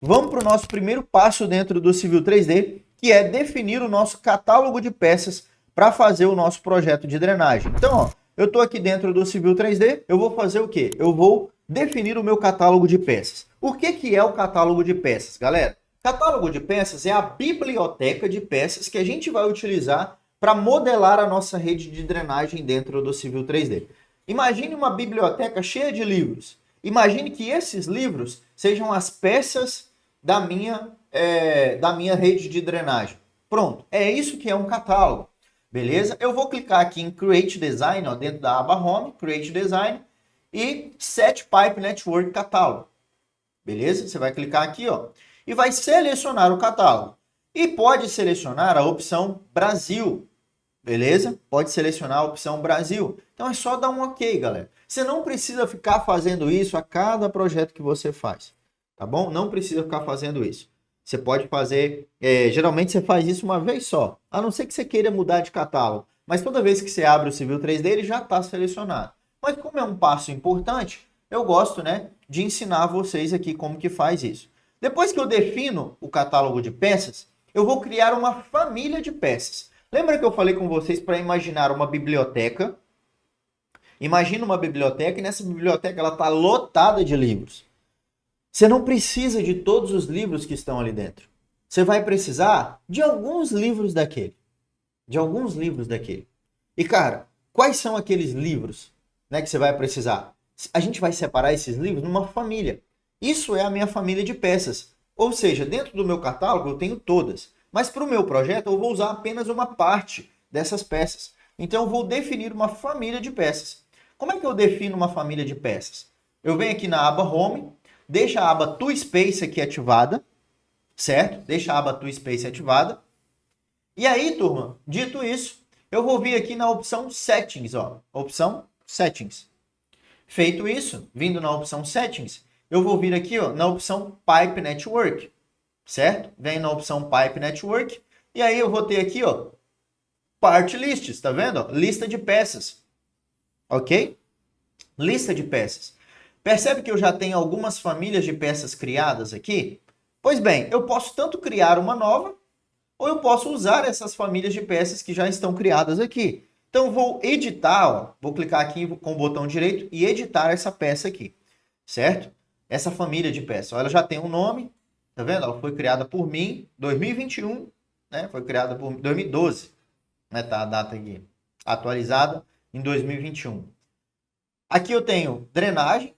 Vamos para o nosso primeiro passo dentro do Civil 3D, que é definir o nosso catálogo de peças para fazer o nosso projeto de drenagem. Então, ó, eu estou aqui dentro do Civil 3D, eu vou fazer o quê? Eu vou definir o meu catálogo de peças. O que é o catálogo de peças, galera? Catálogo de peças é a biblioteca de peças que a gente vai utilizar para modelar a nossa rede de drenagem dentro do Civil 3D. Imagine uma biblioteca cheia de livros. Imagine que esses livros sejam as peças da minha rede de drenagem. Pronto, é isso que é um catálogo. Beleza? Eu vou clicar aqui em Create Design, ó, dentro da aba Home, Create Design, e Set Pipe Network Catálogo. Beleza? Você vai clicar aqui, ó, e vai selecionar o catálogo. E pode selecionar a opção Brasil. Beleza? Pode selecionar a opção Brasil. Então é só dar um OK, galera. Você não precisa ficar fazendo isso a cada projeto que você faz. Tá bom? Não precisa ficar fazendo isso. Você pode fazer, geralmente você faz isso uma vez só, a não ser que você queira mudar de catálogo. Mas toda vez que você abre o Civil 3D, ele já está selecionado. Mas como é um passo importante, eu gosto, né, de ensinar vocês aqui como que faz isso. Depois que eu defino o catálogo de peças, eu vou criar uma família de peças. Lembra que eu falei com vocês para imaginar uma biblioteca? Imagina uma biblioteca e nessa biblioteca ela está lotada de livros. Você não precisa de todos os livros que estão ali dentro. Você vai precisar de alguns livros daquele. De alguns livros daquele. E, cara, quais são aqueles livros, né, que você vai precisar? A gente vai separar esses livros numa família. Isso é a minha família de peças. Ou seja, dentro do meu catálogo eu tenho todas. Mas para o meu projeto eu vou usar apenas uma parte dessas peças. Então eu vou definir uma família de peças. Como é que eu defino uma família de peças? Eu venho aqui na aba Home, deixa a aba ToSpace aqui ativada, certo? Deixa a aba ToSpace ativada. E aí, turma, dito isso, eu vou vir aqui na opção Settings, ó, opção Settings. Feito isso, vindo na opção Settings, eu vou vir aqui, ó, na opção Pipe Network, certo? Vem na opção Pipe Network e aí eu vou ter aqui, ó, Part Lists, tá vendo? Lista de peças, ok? Lista de peças. Percebe que eu já tenho algumas famílias de peças criadas aqui? Pois bem, eu posso tanto criar uma nova, ou eu posso usar essas famílias de peças que já estão criadas aqui. Então, eu vou editar, ó, vou clicar aqui com o botão direito e editar essa peça aqui, certo? Essa família de peças. Ela já tem um nome, tá vendo? Ela foi criada por mim, 2021, né? Foi criada por 2012, né? Tá a data aqui, atualizada em 2021. Aqui eu tenho drenagem,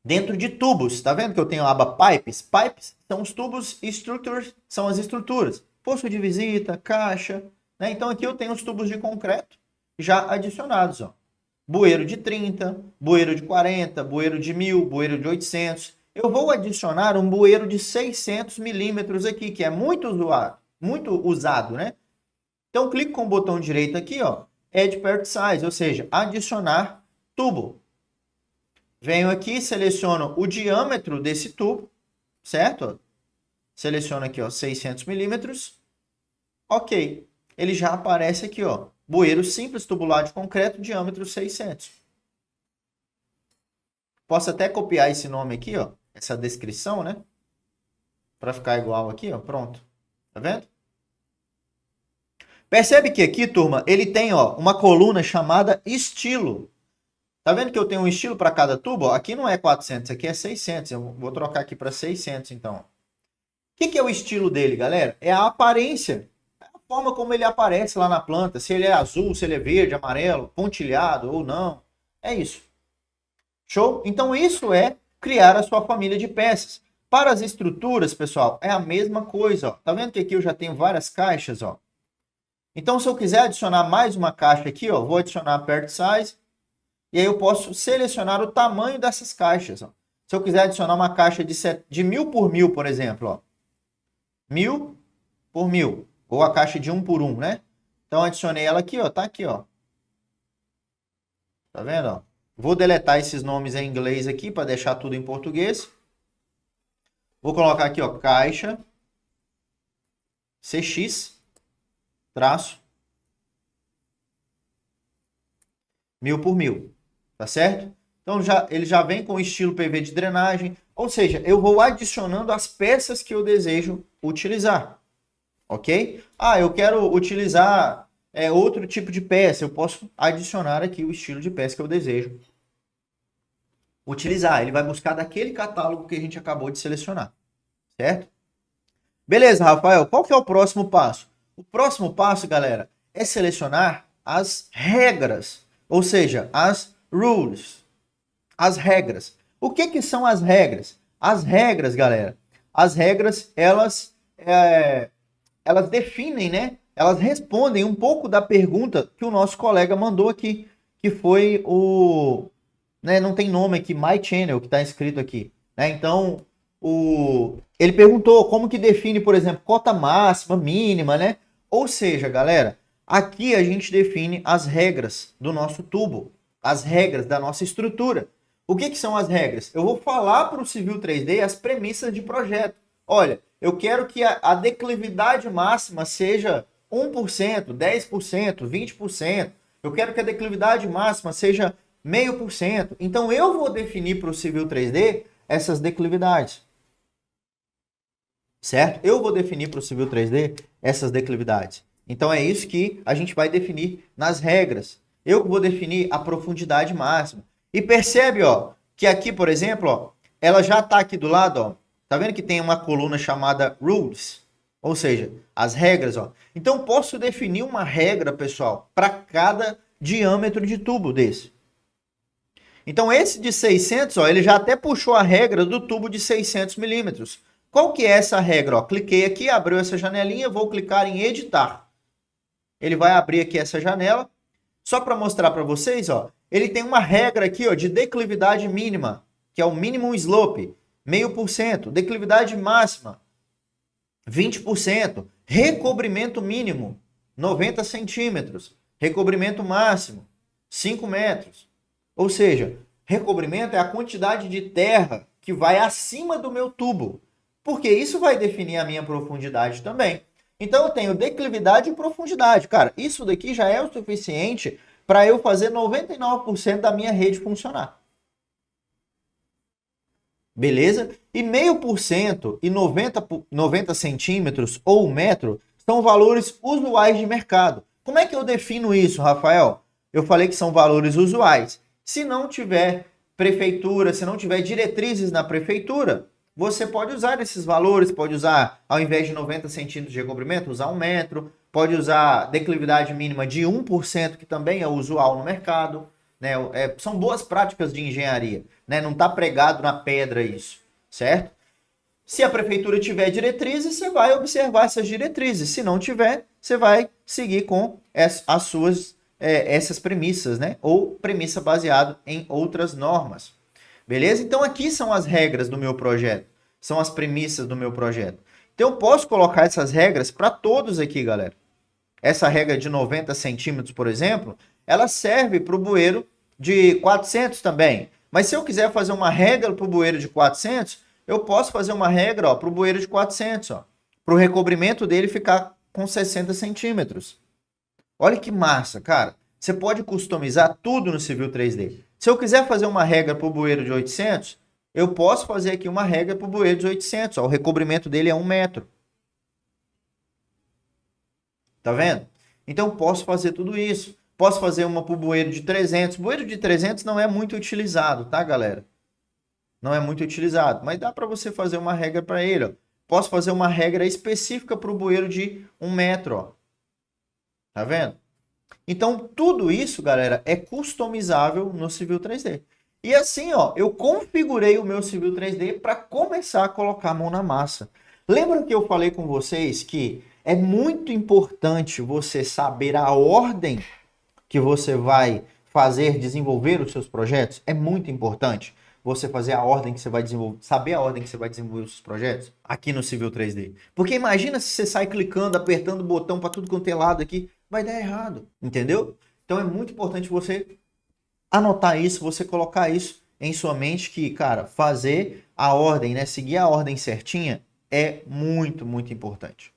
dentro de tubos, tá vendo que eu tenho a aba Pipes? Pipes são os tubos e Structures são as estruturas. Posto de visita, caixa, né? Então aqui eu tenho os tubos de concreto já adicionados, ó. Bueiro de 30, bueiro de 40, bueiro de 1000, bueiro de 800. Eu vou adicionar um bueiro de 600 milímetros aqui, que é muito usado, né? Então clico com o botão direito aqui, ó, Add Part Size, ou seja, adicionar tubo. Venho aqui, seleciono o diâmetro desse tubo, certo? Seleciono aqui, ó, 600 milímetros. Ok. Ele já aparece aqui, ó. Bueiro simples, tubular de concreto, diâmetro 600. Posso até copiar esse nome aqui, ó. Essa descrição, né? Para ficar igual aqui, ó. Pronto. Tá vendo? Percebe que aqui, turma, ele tem, ó, uma coluna chamada estilo. Tá vendo que eu tenho um estilo para cada tubo? Aqui não é 400, aqui é 600. Eu vou trocar aqui para 600, então. O que é o estilo dele, galera? É a aparência. É a forma como ele aparece lá na planta. Se ele é azul, se ele é verde, amarelo, pontilhado ou não. É isso. Show? Então isso é criar a sua família de peças. Para as estruturas, pessoal, é a mesma coisa. Ó. Tá vendo que aqui eu já tenho várias caixas? Ó. Então, se eu quiser adicionar mais uma caixa aqui, ó, vou adicionar Part Size. E aí eu posso selecionar o tamanho dessas caixas. Ó. Se eu quiser adicionar uma caixa de 1000 por 1000, por exemplo. Ó. 1000 por 1000. Ou a caixa de 1 por 1, né? Então adicionei ela aqui, ó. Tá aqui, ó. Tá vendo, ó? Vou deletar esses nomes em inglês aqui para deixar tudo em português. Vou colocar aqui, ó, caixa CX traço 1000 por 1000. Tá certo? Então ele já vem com o estilo PV de drenagem. Ou seja, eu vou adicionando as peças que eu desejo utilizar, ok? Ah, eu quero utilizar outro tipo de peça, eu posso adicionar aqui o estilo de peça que eu desejo utilizar. Ele vai buscar daquele catálogo que a gente acabou de selecionar, certo? Beleza, Rafael, qual que é o próximo passo? O próximo passo, galera, é selecionar as regras, ou seja, as rules, as regras. O que que são as regras? As regras, galera, as regras, elas definem, né? Elas respondem um pouco da pergunta que o nosso colega mandou aqui, que foi né, não tem nome aqui, My Channel, que está escrito aqui, né? Então, ele perguntou como que define, por exemplo, cota máxima, mínima, né? Ou seja, galera, aqui a gente define as regras do nosso tubo, as regras da nossa estrutura. O que que são as regras? Eu vou falar para o Civil 3D as premissas de projeto. Olha, eu quero que a declividade máxima seja 1%, 10%, 20%. Eu quero que a declividade máxima seja 0,5%. Então, eu vou definir para o Civil 3D essas declividades. Certo? Eu vou definir para o Civil 3D essas declividades. Então, é isso que a gente vai definir nas regras. Eu vou definir a profundidade máxima. E percebe, ó, que aqui, por exemplo, ó, ela já está aqui do lado, ó. Tá vendo que tem uma coluna chamada Rules? Ou seja, as regras, ó. Então, posso definir uma regra, pessoal, para cada diâmetro de tubo desse. Então, esse de 600, ó, ele já até puxou a regra do tubo de 600 milímetros. Qual que é essa regra? Ó, cliquei aqui, abriu essa janelinha, vou clicar em editar. Ele vai abrir aqui essa janela. Só para mostrar para vocês, ó, ele tem uma regra aqui, ó, de declividade mínima, que é o minimum slope, 0,5%. Declividade máxima, 20%. Recobrimento mínimo, 90 centímetros. Recobrimento máximo, 5 metros. Ou seja, recobrimento é a quantidade de terra que vai acima do meu tubo, porque isso vai definir a minha profundidade também. Então eu tenho declividade e profundidade. Cara, isso daqui já é o suficiente para eu fazer 99% da minha rede funcionar. Beleza? E 0,5% e 90 centímetros ou 1 metro são valores usuais de mercado. Como é que eu defino isso, Rafael? Eu falei que são valores usuais. Se não tiver prefeitura, se não tiver diretrizes na prefeitura, você pode usar esses valores, pode usar, ao invés de 90 centímetros de recobrimento, usar 1 metro, pode usar declividade mínima de 1%, que também é usual no mercado, né? São boas práticas de engenharia, né? Não está pregado na pedra isso, certo? Se a prefeitura tiver diretrizes, você vai observar essas diretrizes. Se não tiver, você vai seguir com as suas essas premissas, né? Ou premissa baseada em outras normas. Beleza? Então aqui são as regras do meu projeto. São as premissas do meu projeto. Então eu posso colocar essas regras para todos aqui, galera. Essa regra de 90 centímetros, por exemplo, ela serve para o bueiro de 400 também. Mas se eu quiser fazer uma regra para o bueiro de 400, eu posso fazer uma regra para o bueiro de 400, para o recobrimento dele ficar com 60 centímetros. Olha que massa, cara. Você pode customizar tudo no Civil 3D. Se eu quiser fazer uma regra para o bueiro de 800, eu posso fazer aqui uma regra para o bueiro de 800. Ó, o recobrimento dele é 1 metro. Tá vendo? Então, posso fazer tudo isso. Posso fazer uma para o bueiro de 300. Bueiro de 300 não é muito utilizado, tá, galera? Não é muito utilizado. Mas dá para você fazer uma regra para ele. Ó. Posso fazer uma regra específica para o bueiro de 1 metro. Ó. Tá vendo? Então, tudo isso, galera, é customizável no Civil 3D. E assim, ó, eu configurei o meu Civil 3D para começar a colocar a mão na massa. Lembra que eu falei com vocês que é muito importante você saber a ordem que você vai desenvolver os seus projetos? É muito importante você fazer a ordem que você vai desenvolver, saber a ordem que você vai desenvolver os seus projetos aqui no Civil 3D. Porque imagina se você sai clicando, apertando o botão para tudo quanto é lado aqui, vai dar errado, entendeu? Então é muito importante você anotar isso, você colocar isso em sua mente que, cara, fazer a ordem, né, seguir a ordem certinha é muito, muito importante.